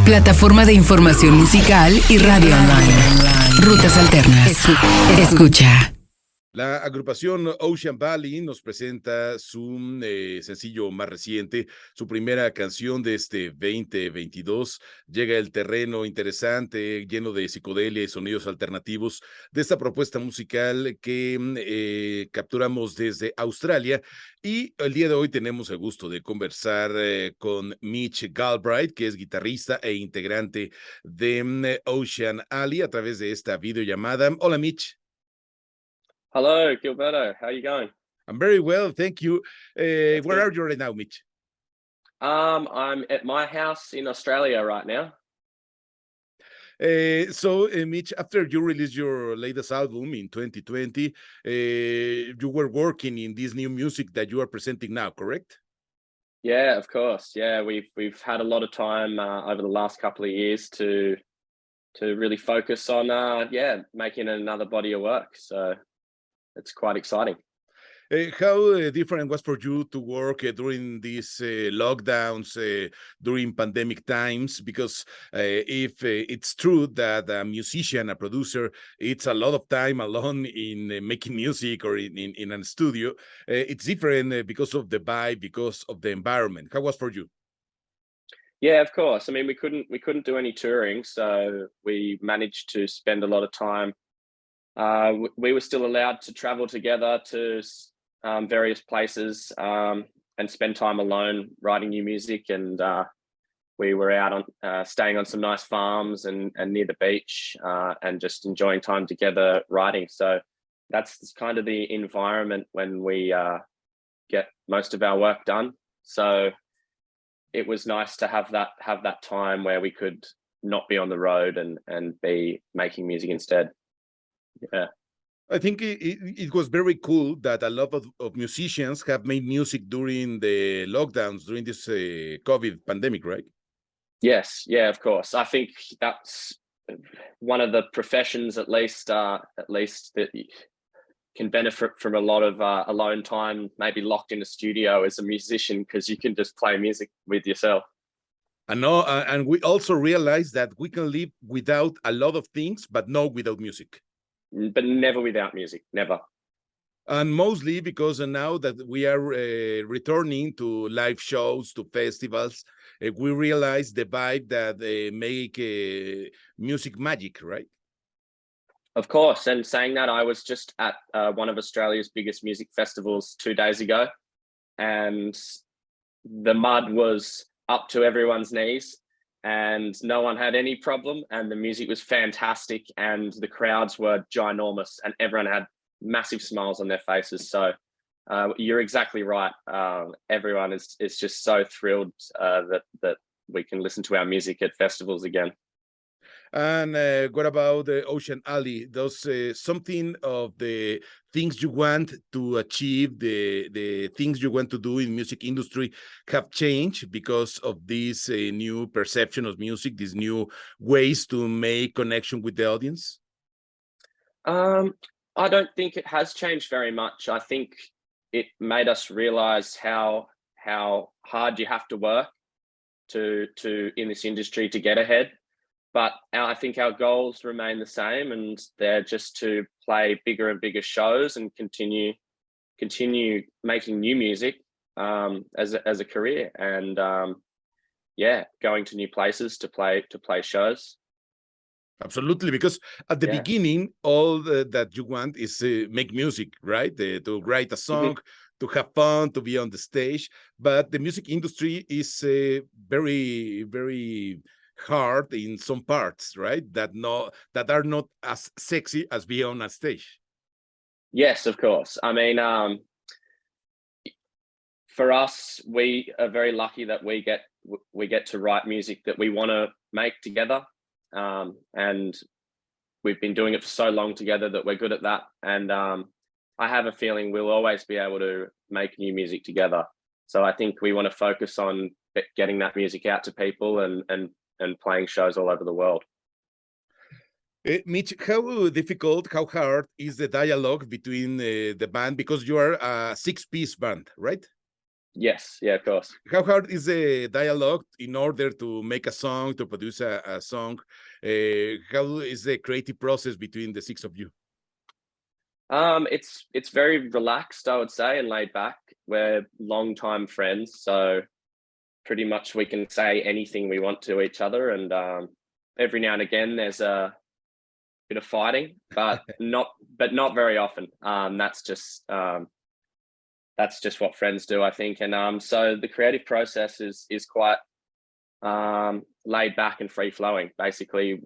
Plataforma de información musical y radio online. Rutas Alternas. Escucha. La agrupación Ocean Valley nos presenta su sencillo más reciente, su primera canción de este 2022. Llega el terreno interesante, lleno de psicodelia y sonidos alternativos de esta propuesta musical que capturamos desde Australia. Y el día de hoy tenemos el gusto de conversar con Mitch Galbraith, que es guitarrista e integrante de Ocean Valley a través de esta videollamada. Hola, Mitch. Hello, Gilberto. How are you going? I'm very well, thank you. Where Good. are you right now, Mitch? I'm at my house in Australia right now. Mitch, after you released your latest album in 2020, you were working in this new music that you are presenting now, correct? Yeah, of course. Yeah, we've had a lot of time over the last couple of years to really focus on making another body of work. So it's quite exciting. How different was for you to work during these lockdowns, during pandemic times? Because if it's true that a musician, a producer, it's a lot of time alone in making music or in a studio, it's different because of the vibe, because of the environment. How was for you? Yeah, of course. I mean, we couldn't do any touring, so we managed to spend a lot of time. We were still allowed to travel together to various places and spend time alone writing new music. And we were out on staying on some nice farms and near the beach and just enjoying time together writing. So that's kind of the environment when we get most of our work done. So it was nice to have that time where we could not be on the road and be making music instead. Yeah. I think it was very cool that a lot of musicians have made music during the lockdowns, during this COVID pandemic, right? Yes, yeah, of course. I think that's one of the professions, at least that can benefit from a lot of alone time, maybe locked in a studio as a musician, because you can just play music with yourself. I know, and we also realize that we can live without a lot of things, but not without music. But never without music, never. And mostly because now that we are returning to live shows, to festivals, we realize the vibe that make music magic, right? Of course. And saying that, I was just at one of Australia's biggest music festivals 2 days ago, and the mud was up to everyone's knees and no one had any problem, and the music was fantastic and the crowds were ginormous and everyone had massive smiles on their faces. So you're exactly right. Everyone is just so thrilled that we can listen to our music at festivals again. And what about the Ocean Alley? Does something of the things you want to achieve, the things you want to do in music industry have changed because of this new perception of music, these new ways to make connection with the audience? I don't think it has changed very much. I think it made us realize how hard you have to work to in this industry to get ahead. But I think our goals remain the same, and they're just to play bigger and bigger shows and continue making new music as a career, and going to new places to play shows. Absolutely, because at the beginning, all that you want is make music, right? To write a song, to have fun, to be on the stage. But the music industry is very, very hard in some parts, right? That are not as sexy as being on a stage. Yes, of course. I mean, for us, we are very lucky that we get to write music that we want to make together, and we've been doing it for so long together that we're good at that. And I have a feeling we'll always be able to make new music together. So I think we want to focus on getting that music out to people and playing shows all over the world. Mitch, how difficult, how hard is the dialogue between the band? Because you are a six-piece band, right? Yes, yeah, of course. How hard is the dialogue in order to make a song, to produce a song? How is the creative process between the six of you? It's very relaxed, I would say, and laid back. We're longtime friends, so pretty much we can say anything we want to each other, and every now and again there's a bit of fighting, but not very often. That's just what friends do, I think. And so the creative process is quite laid back and free flowing. Basically,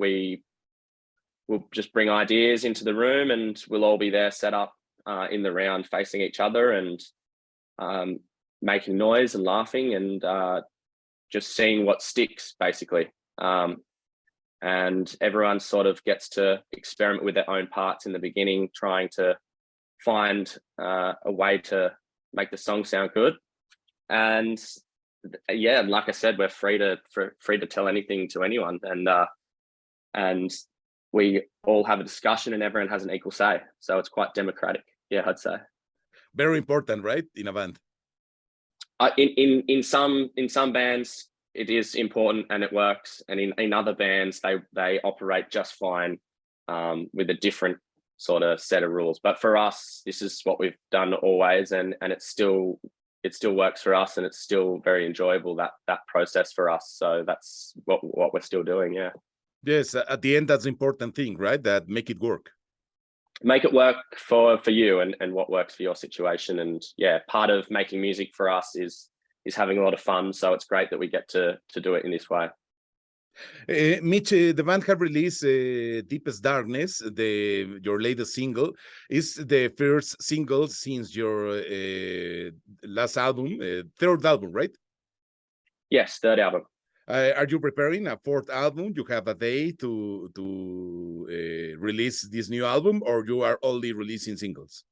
we'll just bring ideas into the room, and we'll all be there set up in the round facing each other, and making noise and laughing, and just seeing what sticks, basically. And everyone sort of gets to experiment with their own parts in the beginning, trying to find a way to make the song sound good. And yeah, like I said, we're free to tell anything to anyone, and we all have a discussion, and everyone has an equal say. So it's quite democratic. Yeah, I'd say. Very important, right? In a band. In some bands it is important and it works, and in other bands they operate just fine with a different sort of set of rules. But for us, this is what we've done always, and it still works for us, and it's still very enjoyable, that process for us. So that's what we're still doing. Yeah. Yes, at the end, that's the important thing, right? That make it work. Make it work for you and what works for your situation. And yeah, part of making music for us is having a lot of fun. So it's great that we get to do it in this way. Mitch, the band have released Deepest Darkness, your latest single. Is the first single since your last album, third album, right? Yes, third album. Are you preparing a fourth album? You have a day to release this new album, or you are only releasing singles?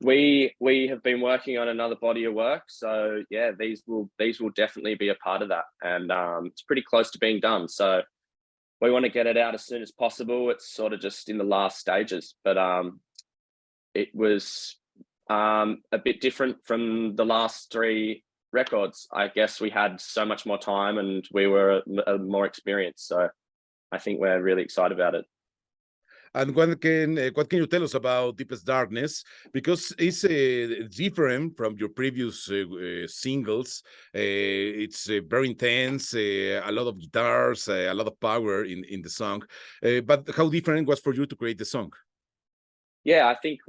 We have been working on another body of work, so yeah, these will definitely be a part of that, and it's pretty close to being done. So we want to get it out as soon as possible. It's sort of just in the last stages, but it was a bit different from the last three records. I guess we had so much more time, and we were more experienced. So I think we're really excited about it. And what can you tell us about Deepest Darkness? Because it's different from your previous singles. It's very intense, a lot of guitars, a lot of power in the song. But how different was for you to create the song? Yeah, I think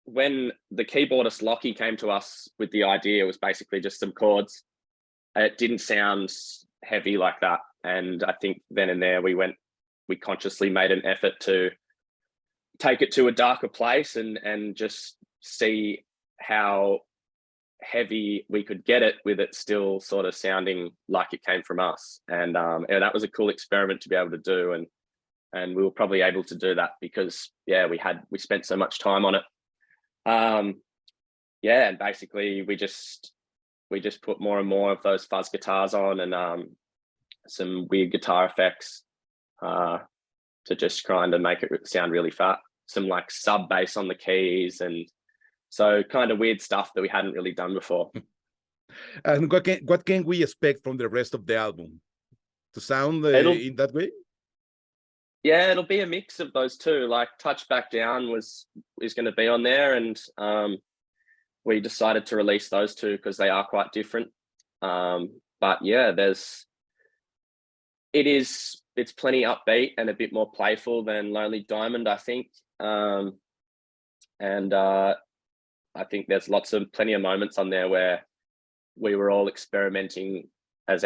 when the keyboardist Lockie came to us with the idea, it was basically just some chords. It didn't sound heavy like that. And I think then and there we consciously made an effort to take it to a darker place and just see how heavy we could get it with it still sort of sounding like it came from us. And that was a cool experiment to be able to do. And we were probably able to do that because yeah, we spent so much time on it. Yeah, and basically we just put more and more of those fuzz guitars on, and some weird guitar effects to just kind of make it sound really fat. Some like sub bass on the keys, and so kind of weird stuff that we hadn't really done before. And what can we expect from the rest of the album? To sound in that way? Yeah, it'll be a mix of those two. Like Touch Back Down is going to be on there, and we decided to release those two because they are quite different. But yeah, it's plenty upbeat and a bit more playful than Lonely Diamond, I think. And I think there's plenty of moments on there where we were all experimenting with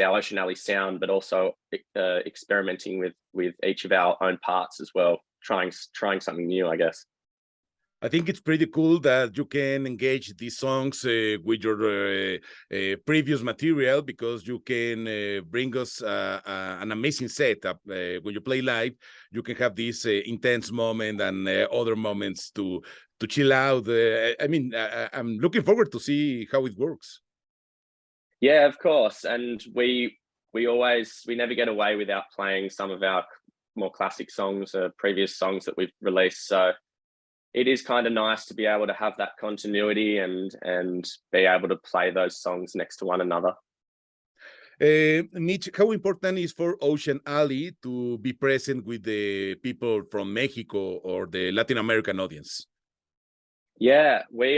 our Ocean Alley sound, but also experimenting with each of our own parts as well, trying something new, I guess. I think it's pretty cool that you can engage these songs with your previous material, because you can bring us an amazing setup. When you play live, you can have this intense moment and other moments to chill out. I'm looking forward to see how it works. Yeah, of course. And we never get away without playing some of our more classic songs, previous songs that we've released. So it is kind of nice to be able to have that continuity and be able to play those songs next to one another. Mitch, how important is for Ocean Alley to be present with the people from Mexico or the Latin American audience? Yeah, we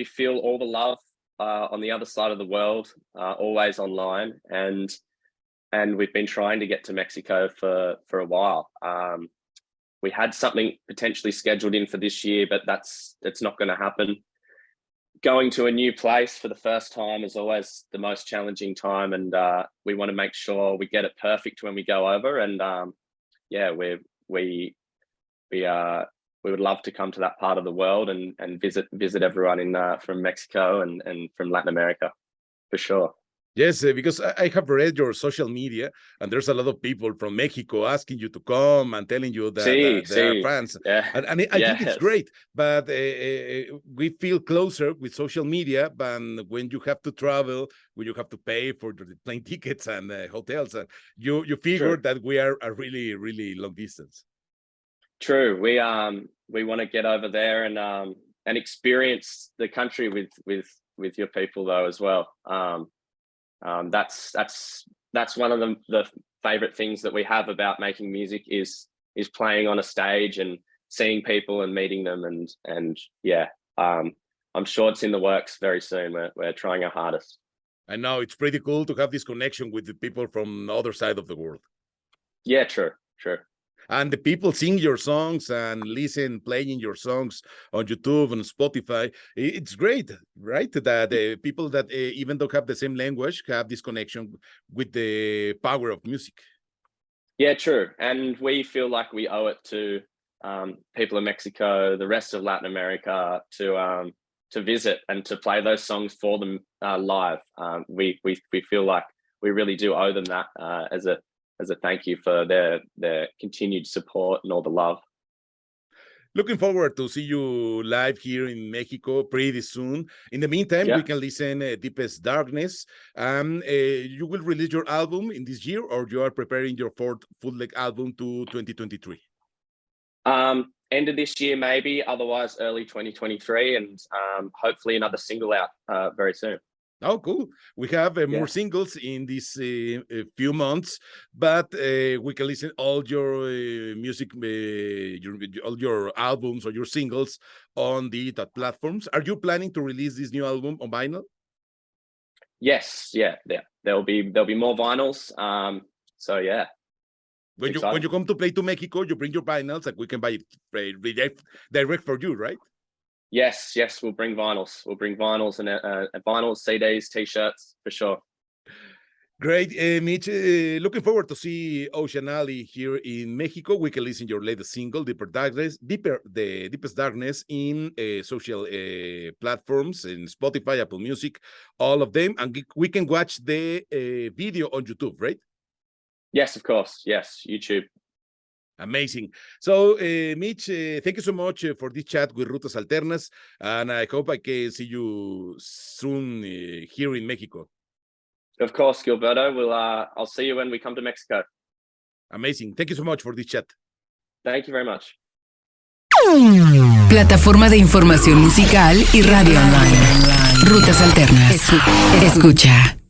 feel all the love on the other side of the world, always online, and we've been trying to get to Mexico for a while. We had something potentially scheduled in for this year, but it's not going to happen. Going to a new place for the first time is always the most challenging time, and we want to make sure we get it perfect when we go over. And yeah, we would love to come to that part of the world and visit everyone from Mexico and from Latin America, for sure. Yes, because I have read your social media, and there's a lot of people from Mexico asking you to come and telling you that they are fans. Yeah. And I think it's great, but we feel closer with social media than when you have to travel, when you have to pay for the plane tickets and hotels. And you figure that we are a really, really long distance. True. We want to get over there and experience the country with your people though as well. That's one of the favorite things that we have about making music is playing on a stage and seeing people and meeting them, and yeah, I'm sure it's in the works very soon. We're trying our hardest. I know it's pretty cool to have this connection with the people from the other side of the world. Yeah, true. And the people sing your songs and playing your songs on YouTube and Spotify. It's great, right? That people that even don't have the same language have this connection with the power of music. Yeah, true. And we feel like we owe it to people in Mexico, the rest of Latin America, to visit and to play those songs for them live. We feel like we really do owe them that as a thank you for their continued support and all the love. Looking forward to see you live here in Mexico pretty soon. In the meantime, we can listen Deepest Darkness. You will release your album in this year, or you are preparing your fourth full-length album to 2023? End of this year, maybe. Otherwise, early 2023, and hopefully another single out very soon. Oh, cool. We have more singles in these few months, but we can listen all your music, all your albums or your singles on the platforms. Are you planning to release this new album on vinyl? Yes, yeah. There'll be more vinyls. So yeah. When you come to play to Mexico, you bring your vinyls and we can buy it direct for you, right? Yes, we'll bring vinyls. We'll bring vinyls and vinyls, CDs, T-shirts, for sure. Great, Mitch. Looking forward to see Ocean Alley here in Mexico. We can listen to your latest single, the Deepest Darkness, in social platforms, in Spotify, Apple Music, all of them. And we can watch the video on YouTube, right? Yes, of course. Yes, YouTube. Amazing. So, Mitch, thank you so much for this chat with Rutas Alternas, and I hope I can see you soon here in Mexico. Of course, Gilberto. I'll see you when we come to Mexico. Amazing. Thank you so much for this chat. Thank you very much. Plataforma de información musical y radio online. Rutas Alternas. Escucha.